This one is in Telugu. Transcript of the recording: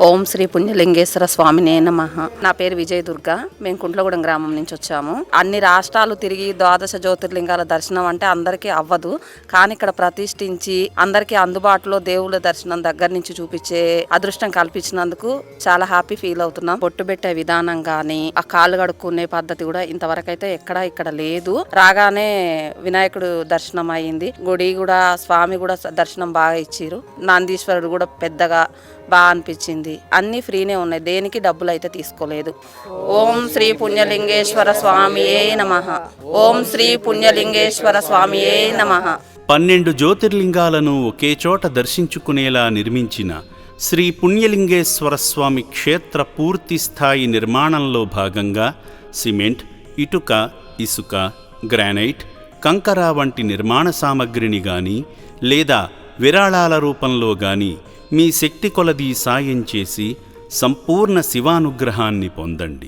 ఓం శ్రీ పుణ్యలింగేశ్వర స్వామినే నమః. నా పేరు విజయ దుర్గా. మేము కుంట్లగూడెం గ్రామం నుంచి వచ్చాము. అన్ని రాష్ట్రాలు తిరిగి ద్వాదశ జ్యోతిర్లింగాల దర్శనం అంటే అందరికీ అవ్వదు, కానీ ఇక్కడ ప్రతిష్ఠించి అందరికీ అందుబాటులో దేవుళ్ళ దర్శనం దగ్గర నుంచి చూపించే అదృష్టం కల్పించినందుకు చాలా హ్యాపీ ఫీల్ అవుతున్నాం. బొట్టు పెట్టే విధానం గాని, ఆ కాళ్ళు కడుక్కునే పద్ధతి కూడా ఇంతవరకు అయితే ఇక్కడ లేదు. రాగానే వినాయకుడు దర్శనం అయింది, గుడి కూడా స్వామి కూడా దర్శనం బాగా ఇచ్చిరు, నందీశ్వరుడు కూడా పెద్దగా బాగా అనిపించింది. అన్ని ఫ్రీనే ఉన్నాయి, దేనికి డబ్బులు అయితే తీసుకోలేదు. ఓం శ్రీ పుణ్యలింగేశ్వర స్వామియే నమః. ఓం శ్రీ పుణ్యలింగేశ్వర స్వామియే నమః. 12 జ్యోతిర్లింగాలను ఒకే చోట దర్శించుకునేలా నిర్మించిన శ్రీ పుణ్యలింగేశ్వర స్వామి క్షేత్ర పూర్తి స్థాయి నిర్మాణంలో భాగంగా సిమెంట్, ఇటుక, ఇసుక, గ్రానైట్, కంకర వంటి నిర్మాణ సామగ్రిని గాని లేదా విరాళాల రూపంలో గాని మీ శక్తి కొలది సాయం చేసి సంపూర్ణ శివానుగ్రహాన్ని పొందండి.